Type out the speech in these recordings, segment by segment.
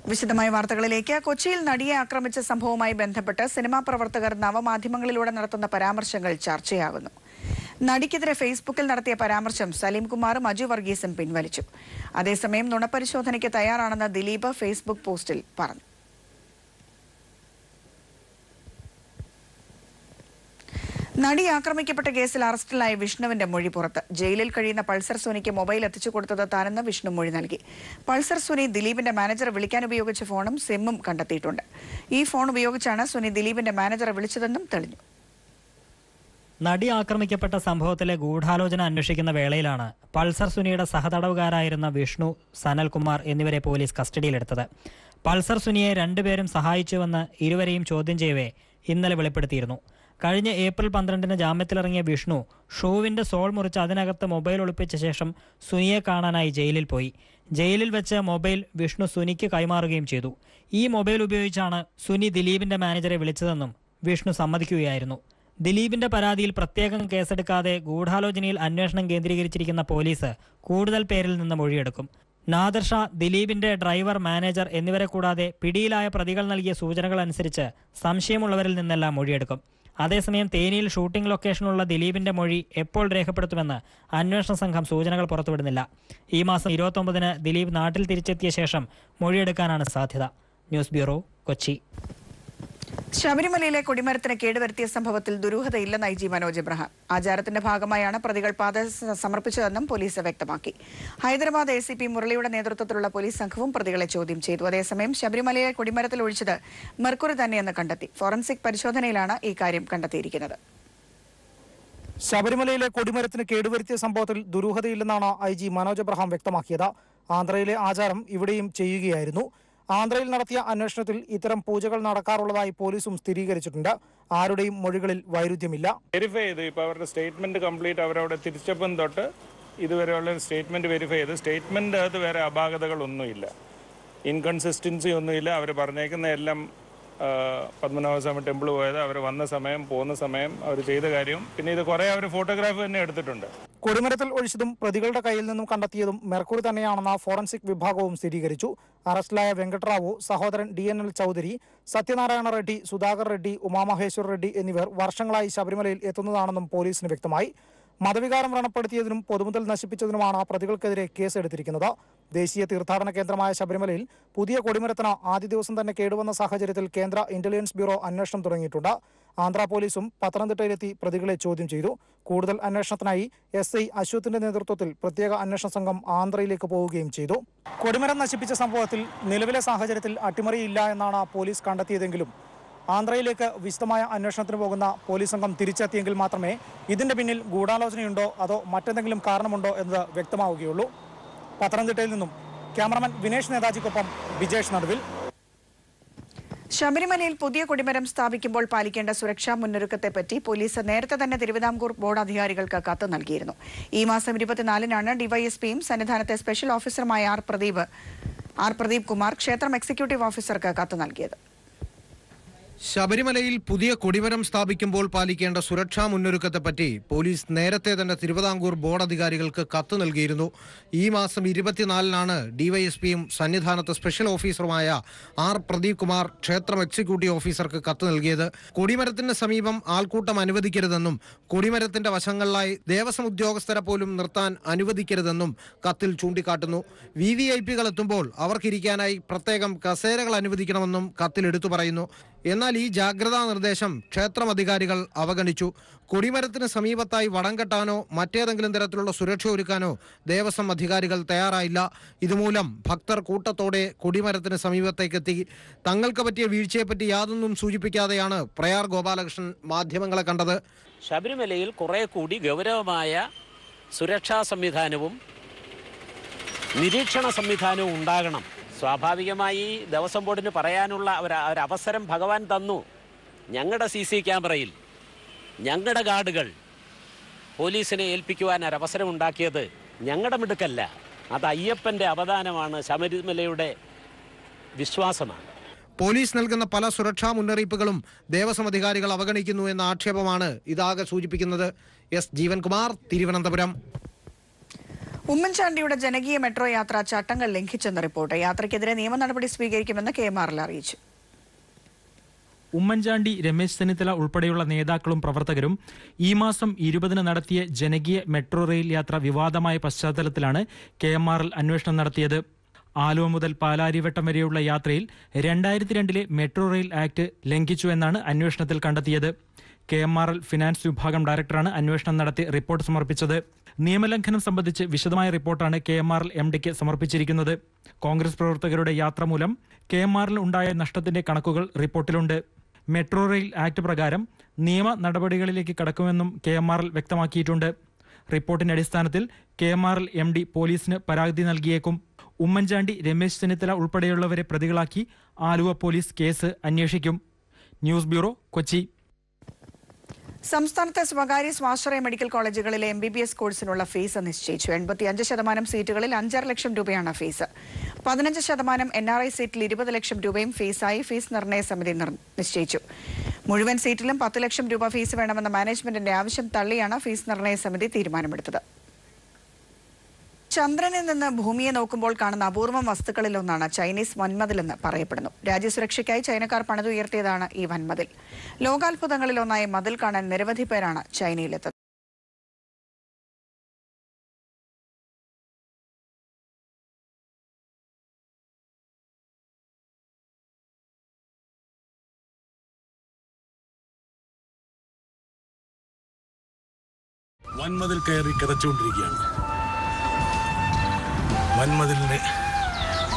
വിശദമായ വാർത്തകളിലേക്ക്. കൊച്ചിയിൽ നടിയെ ആക്രമിച്ച സംഭവവുമായി ബന്ധപ്പെട്ട് സിനിമാ പ്രവർത്തകർ നവമാധ്യമങ്ങളിലൂടെ നടത്തുന്ന പരാമർശങ്ങൾ ചർച്ചയാകുന്നു. നടിക്കെതിരെ ഫേസ്ബുക്കിൽ നടത്തിയ പരാമർശം സലീം കുമാറും അജു വർഗീസും പിൻവലിച്ചു. അതേസമയം നുണപരിശോധനയ്ക്ക് തയ്യാറാണെന്ന് ദിലീപ് ഫേസ്ബുക്ക് പോസ്റ്റിൽ പറഞ്ഞു. നടി ആക്രമിക്കപ്പെട്ട കേസിൽ അറസ്റ്റിലായ വിഷ്ണുവിന്റെ മൊഴി പുറത്ത്. ജയിലിൽ കഴിയുന്ന പൾസർ സുനിക്ക് മൊബൈൽ എത്തിച്ചു കൊടുത്തത് താനെന്ന് വിഷ്ണു മൊഴി നൽകി. പൾസർ സുനി ദിലീപിന്റെ മാനേജറെ വിളിക്കാൻ ഉപയോഗിച്ച ഫോണും സിമ്മും കണ്ടെത്തിയിട്ടുണ്ട്. ഈ ഫോൺ ഉപയോഗിച്ചാണ് സുനി ദിലീപിന്റെ മാനേജറെ വിളിച്ചതെന്നും തെളിഞ്ഞു. നടി ആക്രമിക്കപ്പെട്ട സംഭവത്തിലെ ഗൂഢാലോചന അന്വേഷിക്കുന്ന വേളയിലാണ് പൾസർ സുനിയുടെ സഹതടവുകാരായിരുന്ന വിഷ്ണു, സനൽകുമാർ എന്നിവരെ പോലീസ് കസ്റ്റഡിയിലെടുത്തത്. പൾസർ സുനിയെ രണ്ടുപേരും സഹായിച്ചുവെന്ന് ഇരുവരെയും ചോദ്യം ചെയ്യവേ ഇന്നലെ വെളിപ്പെടുത്തിയിരുന്നു. കഴിഞ്ഞ ഏപ്രിൽ 12-ന് ജാമ്യത്തിലിറങ്ങിയ വിഷ്ണു ഷൂവിന്റെ സോൾ മുറിച്ച് അതിനകത്ത് മൊബൈൽ ഒളിപ്പിച്ച ശേഷം സുനിയെ കാണാനായി ജയിലിൽ പോയി. ജയിലിൽ വെച്ച് മൊബൈൽ വിഷ്ണു സുനിക്ക് കൈമാറുകയും ചെയ്തു. ഈ മൊബൈൽ ഉപയോഗിച്ചാണ് സുനി ദിലീപിന്റെ മാനേജറെ വിളിച്ചതെന്നും വിഷ്ണു സമ്മതിക്കുകയായിരുന്നു. ദിലീപിന്റെ പരാതിയിൽ പ്രത്യേകം കേസെടുക്കാതെ ഗൂഢാലോചനയിൽ അന്വേഷണം കേന്ദ്രീകരിച്ചിരിക്കുന്ന പോലീസ് കൂടുതൽ പേരിൽ നിന്ന് മൊഴിയെടുക്കും. നാദർ ഷാ, ദിലീപിന്റെ ഡ്രൈവർ, മാനേജർ എന്നിവരെ കൂടാതെ പിടിയിലായ പ്രതികൾ നൽകിയ സൂചനകൾ അനുസരിച്ച് സംശയമുള്ളവരിൽ നിന്നെല്ലാം മൊഴിയെടുക്കും. അതേസമയം തേനിയിൽ ഷൂട്ടിംഗ് ലൊക്കേഷനുള്ള ദിലീപിന്റെ മൊഴി എപ്പോൾ രേഖപ്പെടുത്തുമെന്ന് അന്വേഷണ സംഘം സൂചനകൾ പുറത്തുവിടുന്നില്ല. ഈ മാസം 29-ന് ദിലീപ് നാട്ടിൽ തിരിച്ചെത്തിയ ശേഷം മൊഴിയെടുക്കാനാണ് സാധ്യത. News bureau, Kochi. ശബരിമലയിലെ കൊടിമരത്തിന് കേടുവരുത്തിയ സംഭവത്തിൽ ദുരൂഹതയില്ലെന്ന് ഐ ജി മനോജ് എബ്രഹാം. ആചാരത്തിന്റെ ഭാഗമായാണ് പ്രതികൾ പാത സമർപ്പിച്ചതെന്നും പോലീസ് വ്യക്തമാക്കി. ഹൈദരാബാദ് ACP മുരളിയുടെ നേതൃത്വത്തിലുള്ള പോലീസ് സംഘവും പ്രതികളെ ചോദ്യം ചെയ്തു. അതേസമയം ശബരിമലയിലെ കൊടിമരത്തിൽ ഒഴിച്ചത് മെർക്കുറി തന്നെയെന്ന് കണ്ടെത്തി. ഫോറൻസിക് പരിശോധനയിലാണ് ഈ കാര്യം കണ്ടെത്തിയിരിക്കുന്നത്. ശബരിമലയിലെ കൊടിമരത്തിന് കേടുവരുത്തിയ സംഭവത്തിൽ ദുരൂഹതയില്ലെന്നാണ് IG മനോജ് എബ്രഹാം വ്യക്തമാക്കിയത്. ആന്ധ്രയിലെ ആചാരം ഇവിടെയും ചെയ്യുകയായിരുന്നു. ആന്ധ്രയിൽ നടത്തിയ അന്വേഷണത്തിൽ ഇത്തരം പൂജകൾ നടക്കാറുള്ളതായി പോലീസും സ്ഥിരീകരിച്ചിട്ടുണ്ട്. ആരുടെയും മൊഴികളിൽ വൈരുദ്ധ്യമില്ല. വെരിഫൈ ചെയ്തു. ഇപ്പോൾ അവരുടെ സ്റ്റേറ്റ്മെന്റ് കംപ്ലീറ്റ് അവരവിടെ തിരിച്ചപ്പം തൊട്ട് ഇതുവരെയുള്ള സ്റ്റേറ്റ്മെന്റ് വെരിഫൈ ചെയ്ത് സ്റ്റേറ്റ്മെന്റ് അകത്ത് വേറെ അപാകതകളൊന്നുമില്ല, ഇൻകൺസിസ്റ്റൻസി ഒന്നുമില്ല. അവർ പറഞ്ഞേക്കുന്ന എല്ലാം പത്മനാഭസ്വാമി ടെമ്പിൾ പോയത്, അവർ വന്ന സമയം, പോകുന്ന സമയം, അവർ ചെയ്ത കാര്യം, പിന്നെ ഇത് കുറേ അവർ ഫോട്ടോഗ്രാഫ് തന്നെ എടുത്തിട്ടുണ്ട്. കൊടിമരത്തിൽ ഒഴിച്ചതും പ്രതികളുടെ കയ്യിൽ നിന്നും കണ്ടെത്തിയതും മെർക്കുറി തന്നെയാണെന്ന് ഫോറൻസിക് വിഭാഗവും സ്ഥിരീകരിച്ചു. അറസ്റ്റിലായ വെങ്കട്ടറാവു, സഹോദരൻ DNL ചൗധരി, സത്യനാരായണ റെഡ്ഡി, സുധാകർ റെഡ്ഡി, ഉമാമഹേശ്വർ റെഡ്ഡി എന്നിവർ വർഷങ്ങളായി ശബരിമലയിൽ എത്തുന്നതാണെന്നും പോലീസിന് വ്യക്തമായി. മതവികാരം വ്രണപ്പെടുത്തിയതിനും പൊതുമുതൽ നശിപ്പിച്ചതിനുമാണ് പ്രതികൾക്കെതിരെ കേസെടുത്തിരിക്കുന്നത്. ദേശീയ തീർത്ഥാടന കേന്ദ്രമായ ശബരിമലയിൽ പുതിയ കൊടിമരത്തിന് ആദ്യ ദിവസം തന്നെ കേടുവന്ന സാഹചര്യത്തിൽ കേന്ദ്ര ഇന്റലിജൻസ് ബ്യൂറോ അന്വേഷണം തുടങ്ങിയിട്ടുണ്ട്. ആന്ധ്ര പോലീസും പത്തനംതിട്ടയിലെത്തി പ്രതികളെ ചോദ്യം ചെയ്തു. കൂടുതൽ അന്വേഷണത്തിനായി SI അശ്വത്തിന്റെ നേതൃത്വത്തിൽ പ്രത്യേക അന്വേഷണ സംഘം ആന്ധ്രയിലേക്ക് പോവുകയും ചെയ്തു. കൊടിമരം നശിപ്പിച്ച സംഭവത്തിൽ നിലവിലെ സാഹചര്യത്തിൽ അട്ടിമറിയില്ല എന്നാണ് പോലീസ് കണ്ടെത്തിയതെങ്കിലും ആന്ധ്രയിലേക്ക് വിശദമായ അന്വേഷണത്തിന് പോകുന്ന പോലീസ് സംഘം തിരിച്ചെത്തിയെങ്കിൽ മാത്രമേ ഇതിന്റെ പിന്നിൽ ഗൂഢാലോചനയുണ്ടോ അതോ മറ്റെന്തെങ്കിലും കാരണമുണ്ടോ എന്നത് വ്യക്തമാവുകയുള്ളൂ. പത്തനംതിട്ടയിൽ നിന്നും ക്യാമറമാൻ വിനേഷ് നേതാജിക്കൊപ്പം വിജേഷ് നടുവിൽ. ശബരിമലയിൽ പുതിയ കൊടിമരം സ്ഥാപിക്കുമ്പോൾ പാലിക്കേണ്ട സുരക്ഷാ മുന്നൊരുക്കത്തെപ്പറ്റി പോലീസ് നേരത്തെ തന്നെ തിരുവിതാംകൂർ ബോർഡ് അധികാരികൾക്ക് കത്ത് നൽകിയിരുന്നു. ഈ മാസം 24-നാണ് ഡിവൈഎസ്പിയും സന്നിധാനത്തെ സ്പെഷ്യൽ ഓഫീസറുമായ ആർ പ്രദീപ് കുമാർ ക്ഷേത്രം എക്സിക്യൂട്ടീവ് ഓഫീസർക്ക് കത്ത് നൽകിയത്. ശബരിമലയിൽ പുതിയ കൊടിമരം സ്ഥാപിക്കുമ്പോൾ പാലിക്കേണ്ട സുരക്ഷാ മുന്നൊരുക്കത്തെപ്പറ്റി പോലീസ് നേരത്തെ തന്നെ തിരുവിതാംകൂർ ബോർഡ് അധികാരികൾക്ക് കത്ത് നൽകിയിരുന്നു. ഈ മാസം 24-നാണ് ഡിവൈഎസ്പിയും സന്നിധാനത്ത് സ്പെഷ്യൽ ഓഫീസറുമായ ആർ പ്രദീപ് കുമാർ ക്ഷേത്രം എക്സിക്യൂട്ടീവ് ഓഫീസർക്ക് കത്ത് നൽകിയത്. കൊടിമരത്തിന് സമീപം ആൾക്കൂട്ടം അനുവദിക്കരുതെന്നും കൊടിമരത്തിന്റെ വശങ്ങളിലായി ദേവസ്വം ഉദ്യോഗസ്ഥരെ പോലും നിർത്താൻ അനുവദിക്കരുതെന്നും കത്തിൽ ചൂണ്ടിക്കാട്ടുന്നു. VVIPകൾ എത്തുമ്പോൾ അവർക്കിരിക്കാനായി പ്രത്യേകം കസേരകൾ അനുവദിക്കണമെന്നും കത്തിൽ എടുത്തു പറയുന്നു. എന്നാൽ ഈ ജാഗ്രതാ നിർദ്ദേശം ക്ഷേത്രം അധികാരികൾ അവഗണിച്ചു. കൊടിമരത്തിന് സമീപത്തായി വടം കെട്ടാനോ മറ്റേതെങ്കിലും തരത്തിലുള്ള സുരക്ഷ ഒരുക്കാനോ ദേവസ്വം അധികാരികൾ തയ്യാറായില്ല. ഇതുമൂലം ഭക്തർ കൂട്ടത്തോടെ കൊടിമരത്തിന് സമീപത്തേക്കെത്തി. തങ്ങൾക്ക് പറ്റിയ വീഴ്ചയെപ്പറ്റി യാതൊന്നും സൂചിപ്പിക്കാതെയാണ് പ്രയാർ ഗോപാലകൃഷ്ണൻ മാധ്യമങ്ങളെ കണ്ടത്. ശബരിമലയിൽ കുറെ കൂടി ഗൗരവമായ സുരക്ഷാ സംവിധാനവും നിരീക്ഷണ സംവിധാനവും ഉണ്ടാകണം. സ്വാഭാവികമായി ദേവസ്വം ബോർഡിന് പറയാനുള്ള ഒരവസരം ഭഗവാൻ തന്നു. ഞങ്ങളുടെ CC ക്യാമറയിൽ ഞങ്ങളുടെ ഗാർഡുകൾ പോലീസിനെ ഏൽപ്പിക്കുവാൻ ഒരവസരം ഉണ്ടാക്കിയത് ഞങ്ങളുടെ മിടുക്കല്ല, അത് അയ്യപ്പൻ്റെ അവദാനമാണ്, ശബരിമലയുടെ വിശ്വാസമാണ്. പോലീസ് നൽകുന്ന പല സുരക്ഷാ മുന്നറിയിപ്പുകളും ദേവസ്വം അധികാരികൾ അവഗണിക്കുന്നു എന്ന ആക്ഷേപമാണ് ഇതാകെ സൂചിപ്പിക്കുന്നത്. S ജീവൻകുമാർ, തിരുവനന്തപുരം. ഉമ്മൻചാണ്ടിയുടെ ജനകീയ മെട്രോ യാത്ര ചട്ടങ്ങൾ ലംഘിച്ചെന്ന് റിപ്പോർട്ട്. യാത്രയ്ക്കെതിരെ നിയമ നടപടി സ്വീകരിക്കുമെന്ന് KMRL അറിയിച്ചു. ഉമ്മൻചാണ്ടി, രമേശ് ചെന്നിത്തല ഉൾപ്പെടെയുള്ള നേതാക്കളും പ്രവർത്തകരും ഈ മാസം 20-ന് നടത്തിയ ജനകീയ മെട്രോ റെയിൽ യാത്ര വിവാദമായ പശ്ചാത്തലത്തിലാണ് KMRL അന്വേഷണം നടത്തിയത്. ആലുവ മുതൽ പാലാരിവട്ടം വരെയുള്ള യാത്രയിൽ 2002-ലെ മെട്രോ റെയിൽ ആക്ട് ലംഘിച്ചുവെന്നാണ് അന്വേഷണത്തിൽ കണ്ടെത്തിയത്. KMRL ഫിനാൻസ് വിഭാഗം ഡയറക്ടറാണ് അന്വേഷണം നടത്തി റിപ്പോർട്ട് സമർപ്പിച്ചത്. നിയമലംഘനം സംബന്ധിച്ച് വിശദമായ റിപ്പോർട്ടാണ് KMRL MDക്ക് സമർപ്പിച്ചിരിക്കുന്നത്. കോൺഗ്രസ് പ്രവർത്തകരുടെ യാത്ര മൂലം KMRL ഉണ്ടായ നഷ്ടത്തിന്റെ കണക്കുകൾ റിപ്പോർട്ടിലുണ്ട്. മെട്രോ റെയിൽ ആക്ട് പ്രകാരം നിയമ നടപടികളിലേക്ക് കടക്കുമെന്നും KMRL വ്യക്തമാക്കിയിട്ടുണ്ട്. റിപ്പോർട്ടിന്റെ അടിസ്ഥാനത്തിൽ KMRL MD പോലീസിന് പരാതി നൽകിയേക്കും. ഉമ്മൻചാണ്ടി, രമേശ് ചെന്നിത്തല ഉൾപ്പെടെയുള്ളവരെ പ്രതികളാക്കി ആലുവ പോലീസ് കേസ് അന്വേഷിക്കും. News bureau, Kochi. സംസ്ഥാനത്തെ സ്വകാര്യ സ്വാശ്രയ മെഡിക്കൽ കോളേജുകളിലെ MBBS കോഴ്സിനുള്ള ഫീസ് നിശ്ചയിച്ചു. 85% സീറ്റുകളിൽ 5.5 ലക്ഷം രൂപയാണ് ഫീസ്. 15% NRI സീറ്റിൽ 20 ലക്ഷം രൂപയും ഫീസായി ഫീസ് നിർണയ സമിതി നിശ്ചയിച്ചു. മുഴുവൻ സീറ്റിലും 10 ലക്ഷം രൂപ ഫീസ് വേണമെന്ന മാനേജ്മെന്റിന്റെ ആവശ്യം തള്ളിയാണ് ഫീസ് നിർണയ സമിതി തീരുമാനമെടുത്തത്. ചന്ദ്രനിൽ നിന്ന് ഭൂമിയെ നോക്കുമ്പോൾ കാണുന്ന അപൂർവം വസ്തുക്കളിലൊന്നാണ് ചൈനീസ് വൻമതിലെന്ന് പറയപ്പെടുന്നു. രാജ്യസുരക്ഷയ്ക്കായി ചൈനക്കാർ പണിതുയർത്തിയതാണ് ഈ വൻമതിൽ. ലോകാത്ഭുതങ്ങളിലൊന്നായ മതിൽ കാണാൻ നിരവധി പേരാണ് ചൈനയിലെത്തുന്നത്. വൻമതിൽ കയറി കിതച്ചുകൊണ്ടിരിക്കുകയാണ്. വൻമതിലിന്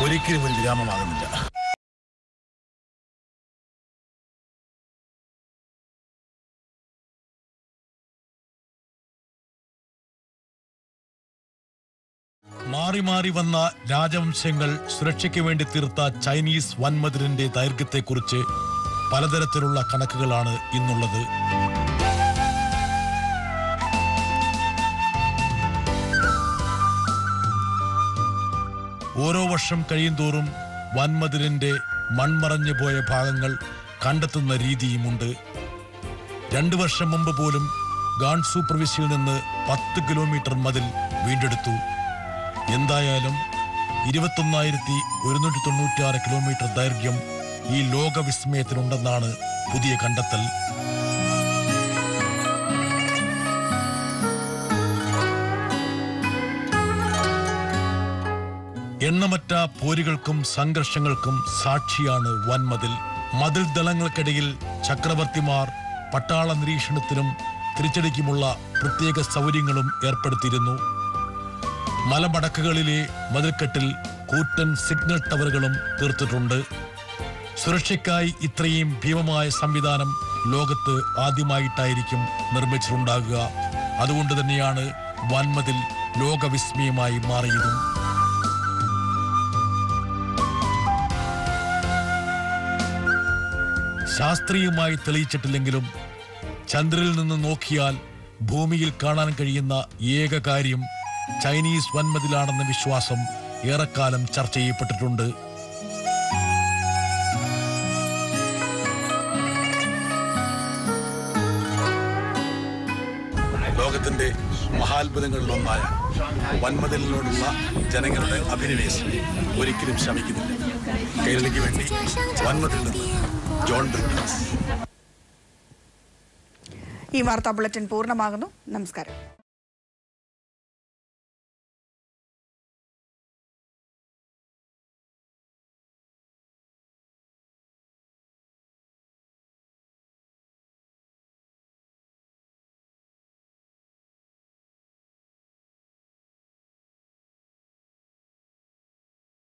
ഒരിക്കലും ഒരു വിരാമമാകുന്നില്ല. മാറി മാറി വന്ന രാജവംശങ്ങൾ സുരക്ഷയ്ക്ക് വേണ്ടി തീർത്ത ചൈനീസ് വൻമതിലിന്റെ ദൈർഘ്യത്തെക്കുറിച്ച് പലതരത്തിലുള്ള കണക്കുകളാണ് ഇന്നുള്ളത്. ഓരോ വർഷം കഴിയുന്തോറും വൻമതിലിന്റെ മൺമറഞ്ഞു പോയ ഭാഗങ്ങൾ കണ്ടെത്തുന്ന രീതിയുമുണ്ട്. 2 വർഷം മുമ്പ് പോലും ഗാൻസു പ്രവിശ്യയിൽ നിന്ന് 10 കിലോമീറ്റർ മതിൽ വീണ്ടെടുത്തു. എന്തായാലും 21,196 കിലോമീറ്റർ ദൈർഘ്യം ഈ ലോകവിസ്മയത്തിനുണ്ടെന്നാണ് പുതിയ കണ്ടെത്തൽ. എണ്ണമറ്റ പോരുകൾക്കും സംഘർഷങ്ങൾക്കും സാക്ഷിയാണ് വൻമതിൽ. മതിൽ ദളങ്ങൾക്കിടയിൽ ചക്രവർത്തിമാർ പട്ടാള നിരീക്ഷണത്തിനും തിരിച്ചടിക്കുമുള്ള പ്രത്യേക സൗകര്യങ്ങളും ഏർപ്പെടുത്തിയിരുന്നു. മലമടക്കുകളിലെ മതിൽക്കെട്ടിൽ കൂറ്റൻ സിഗ്നൽ ടവറുകളും തീർത്തിട്ടുണ്ട്. സുരക്ഷയ്ക്കായി ഇത്രയും ഭീമമായ സംവിധാനം ലോകത്ത് ആദ്യമായിട്ടായിരിക്കും നിർമ്മിച്ചിട്ടുണ്ടാകുക. അതുകൊണ്ട് തന്നെയാണ് വൻമതിൽ ലോകവിസ്മയമായി മാറിയതും. ശാസ്ത്രീയമായി തെളിയിച്ചിട്ടില്ലെങ്കിലും ചന്ദ്രനിൽ നിന്ന് നോക്കിയാൽ ഭൂമിയിൽ കാണാൻ കഴിയുന്ന ഏക കാര്യം ചൈനീസ് വൻമതിലാണെന്ന വിശ്വാസം ഏറെക്കാലം ചർച്ച ചെയ്യപ്പെട്ടിട്ടുണ്ട്. ലോകത്തിന്റെ മഹാത്ഭുതങ്ങളിലൊന്നായ വൻമതിലിനോടുള്ള ജനങ്ങളുടെ അഭിനിവേശം ഒരിക്കലും ശമിക്കുന്നില്ല. കേരളയ്ക്ക് വേണ്ടി വൻമതിൽ നിന്ന് ജോൺ ബ്രിട്ടാസ്. ഈ വാർത്താ ബുള്ളറ്റിൻ പൂർണ്ണമാകുന്നു. നമസ്കാരം.